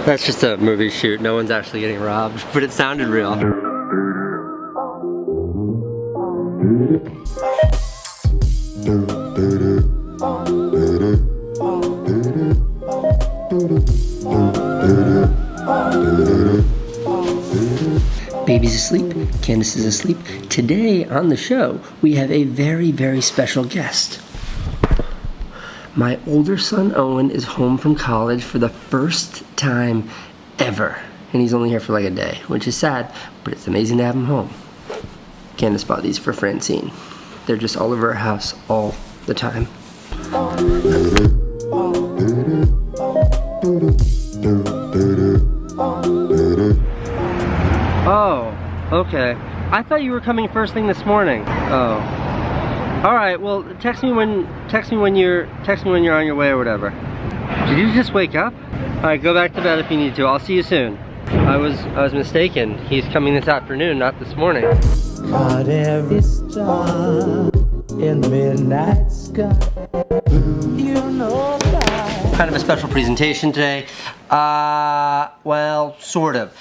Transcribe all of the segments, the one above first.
That's just a movie shoot. No one's actually getting robbed, but it sounded real. Baby's asleep, Candace is asleep. Today on the show, we have a very, very special guest. My older son, Owen, is home from college for the first time ever. And he's only here for like a day, which is sad, but it's amazing to have him home. Candace bought these for Francine. They're just all over our house all the time. Oh, okay. I thought you were coming first thing this morning. Oh. All right. Well, text me when you're on your way or whatever. Did you just wake up? All right, go back to bed if you need to. I'll see you soon. I was mistaken. He's coming this afternoon, not this morning. Caught every star in the midnight sky. You know that. Kind of a special presentation today. Well, sort of.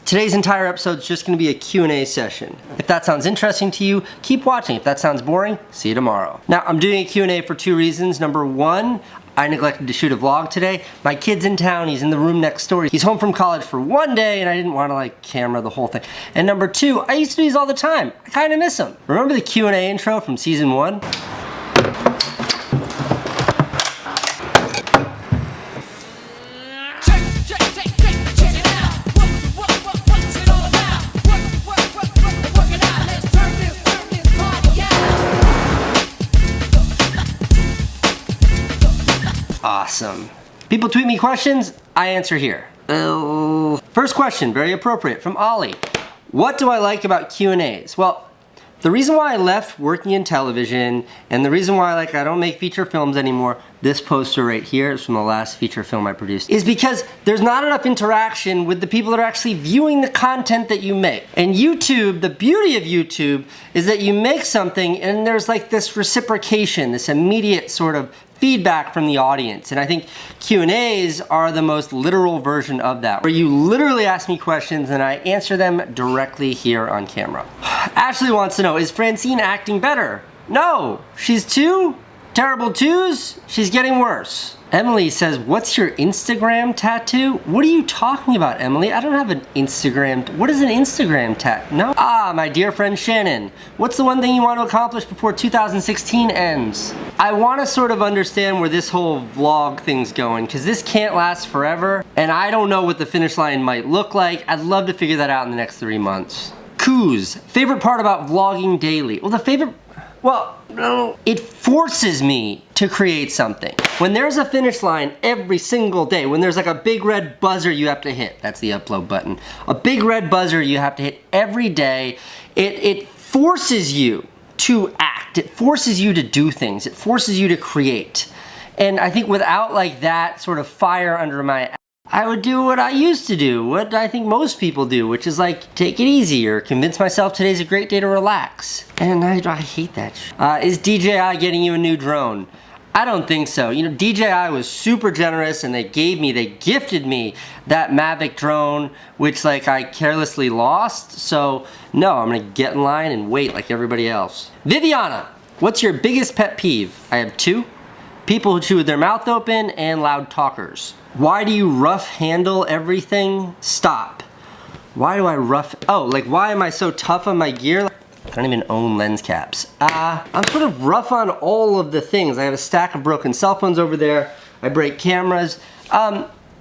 Today's entire episode is just going to be a Q&A session. If that sounds interesting to you, keep watching. If that sounds boring, see you tomorrow. Now, I'm doing a Q&A for two reasons. Number one, I neglected to shoot a vlog today. My kid's in town, he's in the room next door. He's home from college for one day and I didn't want to like camera the whole thing. And number two, I used to do these all the time. I kind of miss them. Remember the Q&A intro from season 1? Awesome. People tweet me questions, I answer here. First question, very appropriate, from Ollie. What do I like about Q&As? Well, the reason why I left working in television and the reason why I don't make feature films anymore, this poster right here is from the last feature film I produced, is because there's not enough interaction with the people that are actually viewing the content that you make. And YouTube, the beauty of YouTube is that you make something and there's like this reciprocation, this immediate sort of feedback from the audience. And I think Q&As are the most literal version of that, where you literally ask me questions and I answer them directly here on camera. Ashley wants to know, is Francine acting better? No, she's 2 terrible 2s. She's getting worse. Emily says, what's your Instagram tattoo? What are you talking about, Emily? I don't have an Instagram. What is an Instagram tattoo? No. Ah, my dear friend Shannon, what's the one thing you want to accomplish before 2016 ends? I want to sort of understand where this whole vlog thing's going, because this can't last forever, and I don't know what the finish line might look like. I'd love to figure that out in the next 3 months. Coos, favorite part about vlogging daily? Well, it forces me to create something. When there's a finish line every single day, when there's like a big red buzzer you have to hit, that's the upload button, a big red buzzer you have to hit every day, it forces you to act, it forces you to do things, it forces you to create. And I think without like that sort of fire under my I would do what I used to do, what I think most people do, which is like take it easy or convince myself today's a great day to relax. And I hate that shit. Is DJI getting you a new drone? I don't think so. You know, DJI was super generous and they gifted me that Mavic drone, which like I carelessly lost. So no, I'm gonna get in line and wait like everybody else. Viviana, what's your biggest pet peeve? I have 2. People who chew with their mouth open and loud talkers. Why do you rough handle everything? Stop. Why do I why am I so tough on my gear? I don't even own lens caps. I'm sort of rough on all of the things. I have a stack of broken cell phones over there. I break cameras.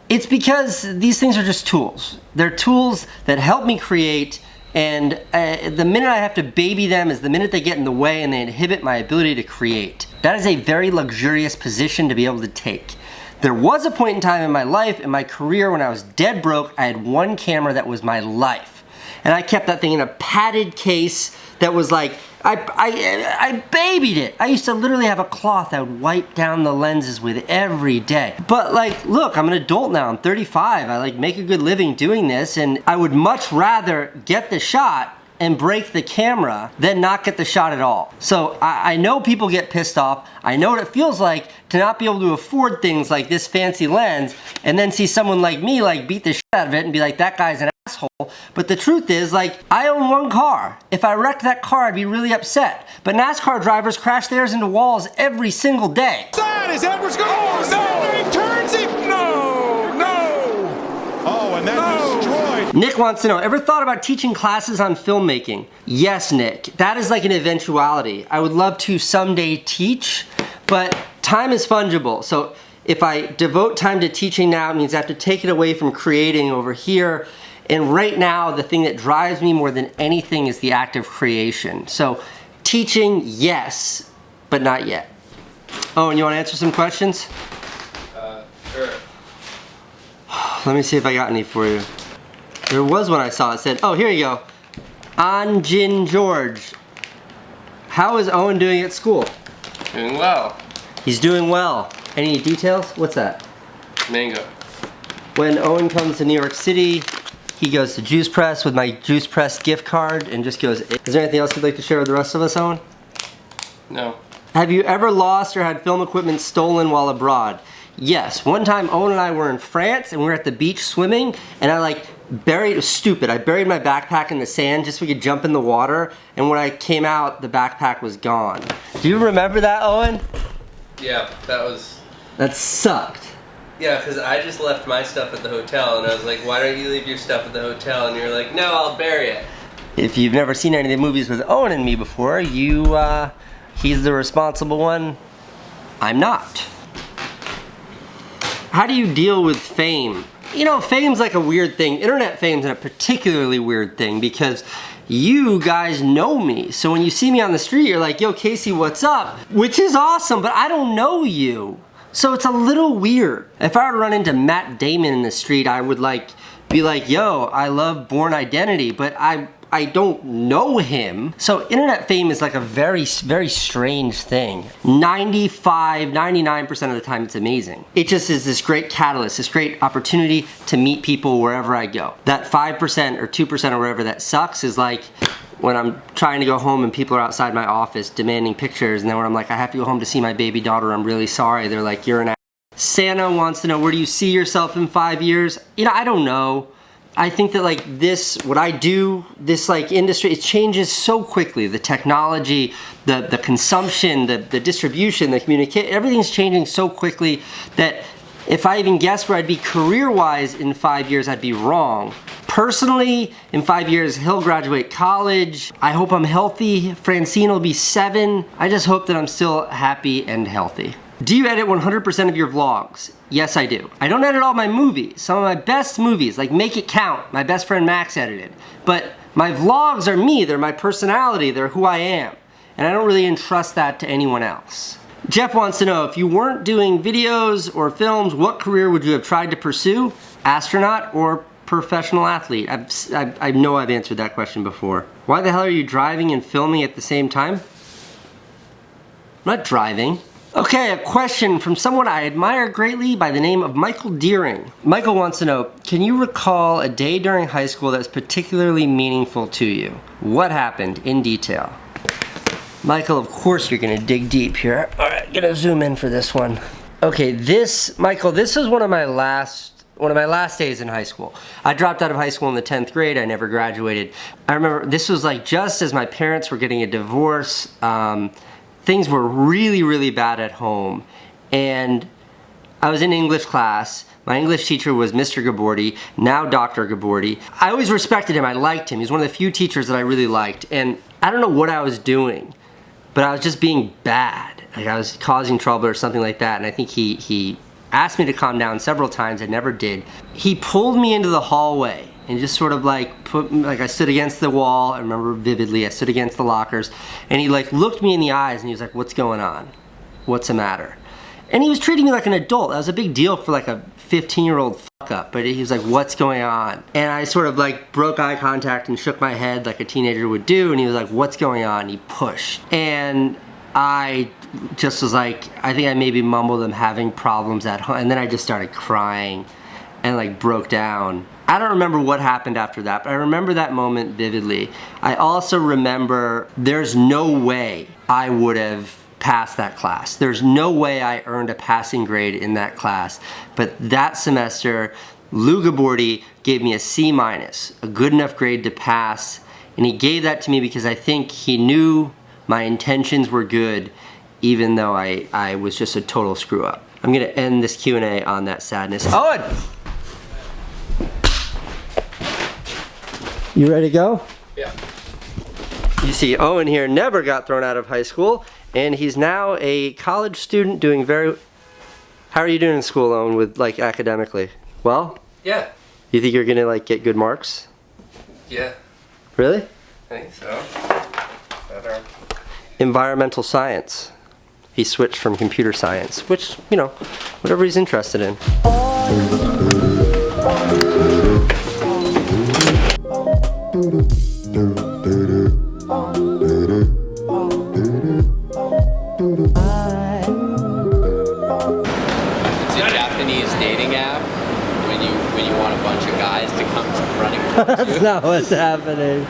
It's because these things are just tools. They're tools that help me create, and the minute I have to baby them is the minute they get in the way and they inhibit my ability to create. That is a very luxurious position to be able to take. There was a point in time in my life, in my career, when I was dead broke, I had one camera that was my life. And I kept that thing in a padded case that was like, I babied it. I used to literally have a cloth I would wipe down the lenses with every day. But like, look, I'm an adult now, I'm 35. I like make a good living doing this, and I would much rather get the shot and break the camera than not get the shot at all. So I know people get pissed off. I know what it feels like to not be able to afford things like this fancy lens and then see someone like me like beat the shit out of it and be like, that guy's an asshole. But the truth is, like, I own one car. If I wrecked that car, I'd be really upset. But NASCAR drivers crash theirs into walls every single day. Side is Edwards going, oh no, he turns it, no. Oh, and that destroyed. Nick wants to know, ever thought about teaching classes on filmmaking? Yes, Nick. That is like an eventuality. I would love to someday teach, but time is fungible. So if I devote time to teaching now, it means I have to take it away from creating over here. And right now, the thing that drives me more than anything is the act of creation. So teaching, yes, but not yet. Oh, and you want to answer some questions? Sure. Let me see if I got any for you. There was one I saw. It said, oh, here you go. Anjin George. How is Owen doing at school? Doing well. He's doing well. Any details? What's that? Mango. When Owen comes to New York City, he goes to Juice Press with my Juice Press gift card and just goes, is there anything else you'd like to share with the rest of us, Owen? No. Have you ever lost or had film equipment stolen while abroad? Yes. One time Owen and I were in France and we were at the beach swimming and I it was stupid. I buried my backpack in the sand just so we could jump in the water, and when I came out, the backpack was gone. Do you remember that, Owen? Yeah, That sucked. yeah, because I just left my stuff at the hotel and I was like, why don't you leave your stuff at the hotel? And you're like, no, I'll bury it. If you've never seen any of the movies with Owen and me before, he's the responsible one. I'm not. How do you deal with fame? You know, fame's like a weird thing. Internet fame's a particularly weird thing because you guys know me. So when you see me on the street, you're like, yo, Casey, what's up? Which is awesome, but I don't know you. So it's a little weird. If I were to run into Matt Damon in the street, I would be like, yo, I love Born Identity, but I don't know him. So internet fame is like a very, very strange thing. 99% of the time it's amazing. It just is this great catalyst, this great opportunity to meet people wherever I go. That 5% or 2% or whatever that sucks is like when I'm trying to go home and people are outside my office demanding pictures, and then when I'm like, I have to go home to see my baby daughter, I'm really sorry, they're like, you're an ass. Santa wants to know, where do you see yourself in 5 years? You know, I don't know. I think that like this, what I do, this like industry, it changes so quickly. The technology, the consumption, the distribution, the communication, everything's changing so quickly that if I even guess where I'd be career-wise in 5 years, I'd be wrong. Personally, in 5 years, he'll graduate college. I hope I'm healthy. Francine will be 7. I just hope that I'm still happy and healthy. Do you edit 100% of your vlogs? Yes, I do. I don't edit all my movies. Some of my best movies, like Make It Count, my best friend Max edited. But my vlogs are me, they're my personality, they're who I am. And I don't really entrust that to anyone else. Jeff wants to know, if you weren't doing videos or films, what career would you have tried to pursue? Astronaut or professional athlete? I know I've answered that question before. Why the hell are you driving and filming at the same time? I'm not driving. Okay, a question from someone I admire greatly by the name of Michael Deering. Michael wants to know, can you recall a day during high school that's particularly meaningful to you? What happened in detail? Michael, of course you're gonna dig deep here. All right, gonna zoom in for this one. Okay, Michael, this is one of my last days in high school. I dropped out of high school in the 10th grade. I never graduated. I remember this was like just as my parents were getting a divorce. Things were really, really bad at home. And I was in English class. My English teacher was Mr. Gabordi, now Dr. Gabordi. I always respected him, I liked him. He was one of the few teachers that I really liked. And I don't know what I was doing, but I was just being bad. Like I was causing trouble or something like that. And I think he asked me to calm down several times, I never did. He pulled me into the hallway and just sort of like I stood against the wall. I remember vividly, I stood against the lockers, and he like looked me in the eyes and he was like, what's going on? What's the matter? And he was treating me like an adult. That was a big deal for like a 15-year-old fuck up, but he was like, what's going on? And I sort of like broke eye contact and shook my head like a teenager would do, and he was like, what's going on? And he pushed. And I just was like, I think I maybe mumbled, I'm having problems at home, and then I just started crying. and like broke down. I don't remember what happened after that, but I remember that moment vividly. I also remember there's no way I would have passed that class. There's no way I earned a passing grade in that class. But that semester, Lou Gabordi gave me a C-, a good enough grade to pass. And he gave that to me because I think he knew my intentions were good, even though I was just a total screw up. I'm gonna end this Q&A on that sadness. Owen! You ready to go? Yeah. You see, Owen here never got thrown out of high school, and he's now a college student doing very... How are you doing in school, Owen, with like academically? Well? Yeah. You think you're gonna like get good marks? Yeah. Really? I think so. Better. Environmental science. He switched from computer science, which, you know, whatever he's interested in. It's a Japanese dating app when you want a bunch of guys to come running towards you. That's not what's happening.